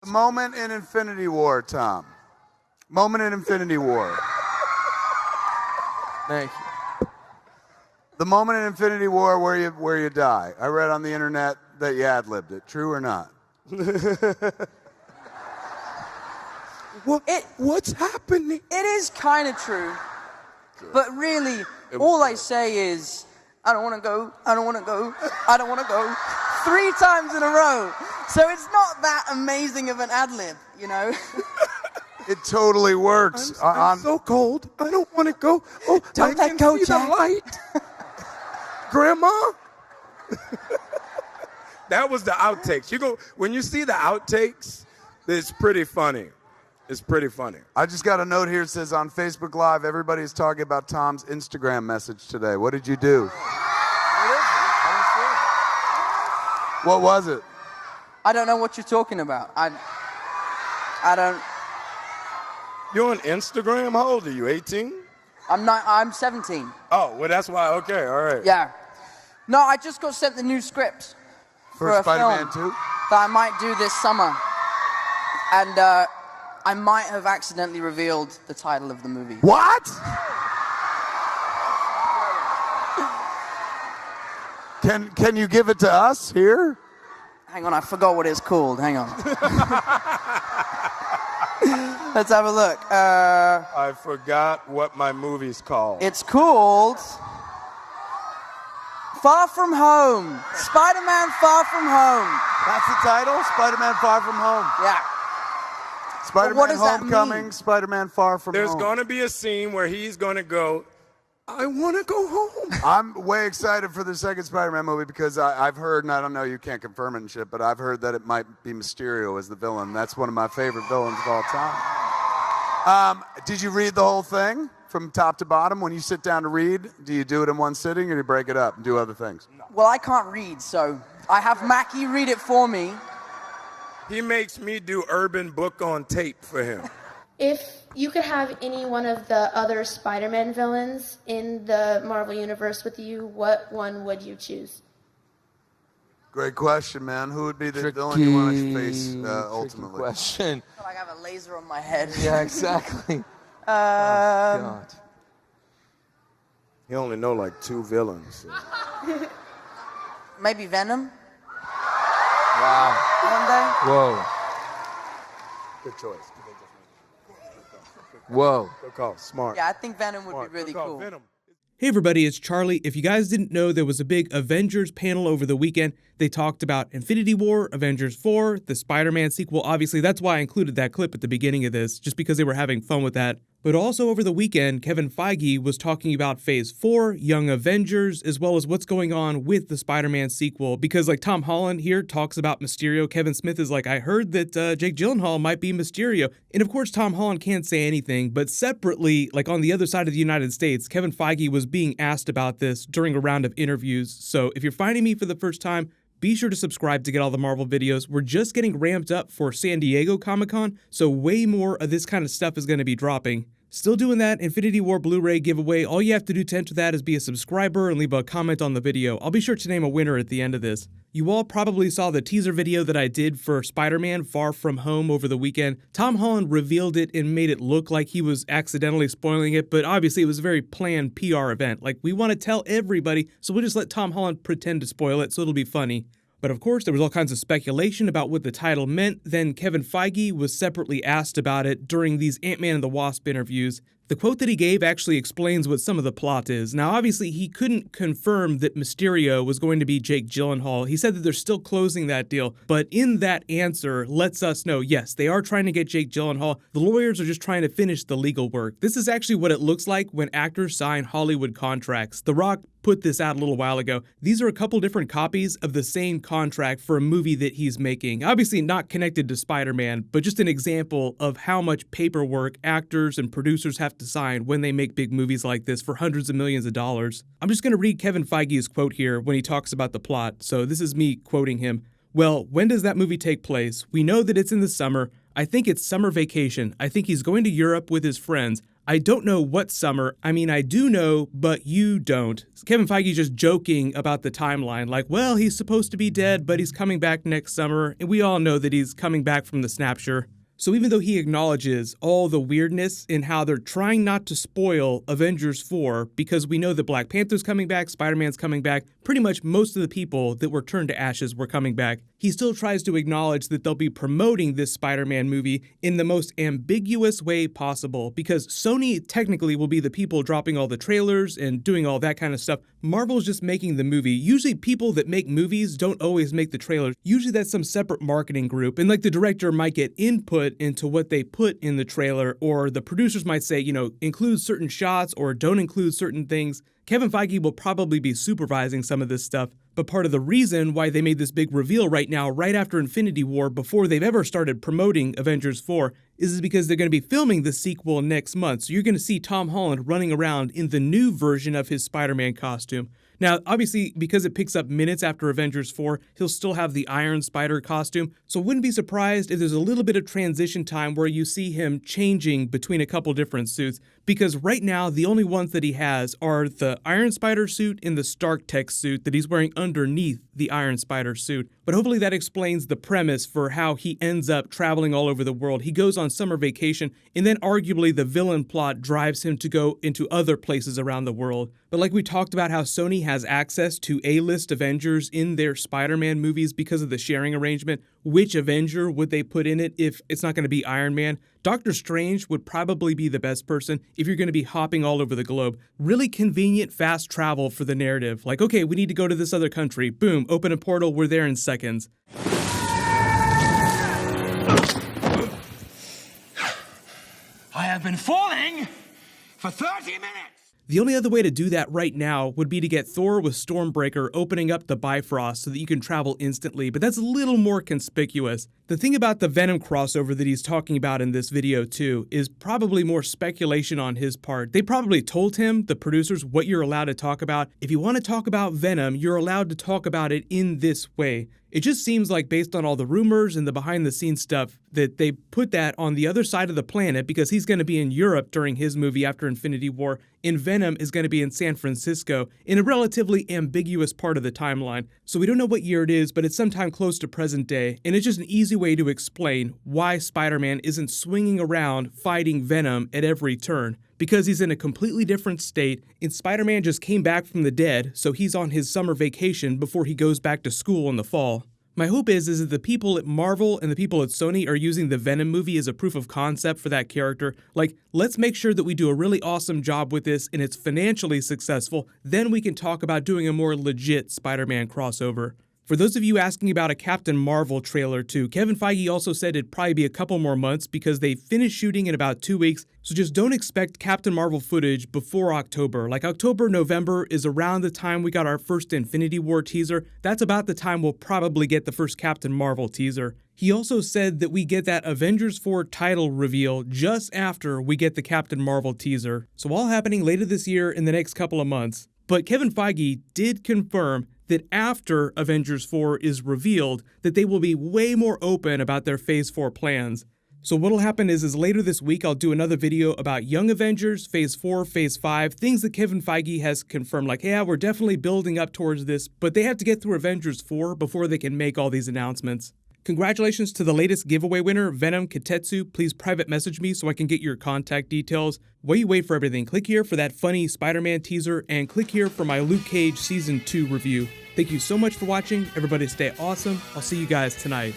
The moment in Infinity War, Tom. Moment in Infinity War. Thank you. The moment in Infinity War where you die. I read on the internet that you ad-libbed it. True or not? What's happening? It is kind of true. But really, all I say is, I don't want to go, I don't want to go, I don't want to go, 3 times in a row. So it's not that amazing of an ad-lib, you know? It totally works. I'm so cold. I don't want to go. Oh, Don't I let can go, see Jack. the light. Grandma? That was the outtakes. When you see the outtakes, it's pretty funny. It's pretty funny. I just got a note here that says on Facebook Live, everybody's talking about Tom's Instagram message today. What did you do? What was it? I don't know what you're talking about. I don't. You're on Instagram? How old are you, 18? I'm 17. Oh, well, that's why. Okay, all right. Yeah. No, I just got sent the new script For a Spider-Man film 2? that I might do this summer. And I might have accidentally revealed the title of the movie. What? Can you give it to us here? Hang on, I forgot what it's called. Hang on. Let's have a look. I forgot what my movie's called. It's called Far From Home. Spider-Man Far From Home. That's the title? Spider-Man Far From Home. Yeah. Spider-Man what does that Homecoming, mean? Spider-Man Far From There's Home. going to be a scene where he's going to go, I want to go home. I'm way excited for the second Spider-Man movie because I've heard, and I don't know, you can't confirm it and shit, but I've heard that it might be Mysterio as the villain. That's one of my favorite villains of all time. Did you read the whole thing from top to bottom? When you sit down to read, do you do it in one sitting or do you break it up and do other things? Well, I can't read, so I have Mackie read it for me. He makes me do Urban Book on tape for him. If you could have any one of the other Spider-Man villains in the Marvel Universe with you, what one would you choose? Great question, man. Who would be the villain you want to face ultimately? Question. I feel like I have a laser on my head. Yeah, exactly. Oh, God. He only know like 2 villains. So. Maybe Venom Wow. one day. Whoa. Good choice. Whoa. Good call. Smart. Yeah, I think Venom would Smart. be really Good call. cool. Venom. Hey everybody, it's Charlie. If you guys didn't know, there was a big Avengers panel over the weekend. They talked about Infinity War, Avengers 4, the Spider-Man sequel. Obviously, that's why I included that clip at the beginning of this, just because they were having fun with that. But also over the weekend, Kevin Feige was talking about Phase 4, Young Avengers, as well as what's going on with the Spider-Man sequel. Because like Tom Holland here talks about Mysterio, Kevin Smith is like, I heard that Jake Gyllenhaal might be Mysterio. And of course, Tom Holland can't say anything, but separately, like on the other side of the United States, Kevin Feige was being asked about this during a round of interviews. So if you're finding me for the first time, be sure to subscribe to get all the Marvel videos. We're just getting ramped up for San Diego Comic-Con, so way more of this kind of stuff is going to be dropping. Still doing that Infinity War Blu-ray giveaway. All you have to do to enter that is be a subscriber and leave a comment on the video. I'll be sure to name a winner at the end of this. You all probably saw the teaser video that I did for Spider-Man Far From Home over the weekend. Tom Holland revealed it and made it look like he was accidentally spoiling it, but obviously it was a very planned PR event. Like, we want to tell everybody, so we'll just let Tom Holland pretend to spoil it so it'll be funny. But of course, there was all kinds of speculation about what the title meant. Then Kevin Feige was separately asked about it during these Ant-Man and the Wasp interviews. The quote that he gave actually explains what some of the plot is. Now, obviously, he couldn't confirm that Mysterio was going to be Jake Gyllenhaal. He said that they're still closing that deal, but in that answer lets us know, yes, they are trying to get Jake Gyllenhaal. The lawyers are just trying to finish the legal work. This is actually what it looks like when actors sign Hollywood contracts. The Rock put this out a little while ago. These are a couple different copies of the same contract for a movie that he's making. Obviously not connected to Spider-Man, but just an example of how much paperwork actors and producers have to sign when they make big movies like this for hundreds of millions of dollars. I'm just going to read Kevin Feige's quote here when he talks about the plot. So this is me quoting him. Well, when does that movie take place? We know that it's in the summer. I think it's summer vacation. I think he's going to Europe with his friends. I don't know what summer. I mean, I do know, but you don't. Kevin Feige just joking about the timeline. Like, well, he's supposed to be dead, but he's coming back next summer. And we all know that he's coming back from the snapshot. So even though he acknowledges all the weirdness in how they're trying not to spoil Avengers 4, because we know that Black Panther's coming back, Spider-Man's coming back, pretty much most of the people that were turned to ashes were coming back, he still tries to acknowledge that they'll be promoting this Spider-Man movie in the most ambiguous way possible, because Sony technically will be the people dropping all the trailers and doing all that kind of stuff. Marvel's just making the movie. Usually people that make movies don't always make the trailers. Usually that's some separate marketing group, and like the director might get input into what they put in the trailer, or the producers might say, include certain shots or don't include certain things. Kevin Feige will probably be supervising some of this stuff, but part of the reason why they made this big reveal right now, right after Infinity War, before they've ever started promoting Avengers 4, is because they're going to be filming the sequel next month. So you're going to see Tom Holland running around in the new version of his Spider-Man costume. Now, obviously, because it picks up minutes after Avengers 4, he'll still have the Iron Spider costume, so wouldn't be surprised if there's a little bit of transition time where you see him changing between a couple different suits, because right now, the only ones that he has are the Iron Spider suit and the Stark Tech suit that he's wearing underneath the Iron Spider suit. But hopefully that explains the premise for how he ends up traveling all over the world. He goes on summer vacation, and then arguably the villain plot drives him to go into other places around the world. But like we talked about how Sony has access to A-list Avengers in their Spider-Man movies because of the sharing arrangement, which Avenger would they put in it if it's not going to be Iron Man? Doctor Strange would probably be the best person if you're going to be hopping all over the globe. Really convenient, fast travel for the narrative. Like, okay, we need to go to this other country. Boom, open a portal, we're there in seconds. I have been falling for 30 minutes! The only other way to do that right now would be to get Thor with Stormbreaker opening up the Bifrost so that you can travel instantly, but that's a little more conspicuous. The thing about the Venom crossover that he's talking about in this video too is probably more speculation on his part. They probably told him, the producers, what you're allowed to talk about. If you want to talk about Venom, you're allowed to talk about it in this way. It just seems like, based on all the rumors and the behind-the-scenes stuff, that they put that on the other side of the planet because he's going to be in Europe during his movie after Infinity War, and Venom is going to be in San Francisco in a relatively ambiguous part of the timeline. So we don't know what year it is, but it's sometime close to present day, and it's just an easy way to explain why Spider-Man isn't swinging around fighting Venom at every turn. Because he's in a completely different state, and Spider-Man just came back from the dead, so he's on his summer vacation before he goes back to school in the fall. My hope is that the people at Marvel and the people at Sony are using the Venom movie as a proof of concept for that character. Like, let's make sure that we do a really awesome job with this and it's financially successful, then we can talk about doing a more legit Spider-Man crossover. For those of you asking about a Captain Marvel trailer too, Kevin Feige also said it'd probably be a couple more months because they finished shooting in about 2 weeks, so just don't expect Captain Marvel footage before October. Like October, November is around the time we got our first Infinity War teaser. That's about the time we'll probably get the first Captain Marvel teaser. He also said that we get that Avengers 4 title reveal just after we get the Captain Marvel teaser. So all happening later this year in the next couple of months. But Kevin Feige did confirm that after Avengers 4 is revealed, that they will be way more open about their Phase 4 plans. So what'll happen is later this week, I'll do another video about Young Avengers, Phase 4, Phase 5, things that Kevin Feige has confirmed, like, yeah, we're definitely building up towards this, but they have to get through Avengers 4 before they can make all these announcements. Congratulations to the latest giveaway winner, Venom Kitetsu. Please private message me so I can get your contact details. While you wait for everything, click here for that funny Spider-Man teaser, and click here for my Luke Cage Season 2 review. Thank you so much for watching. Everybody stay awesome. I'll see you guys tonight.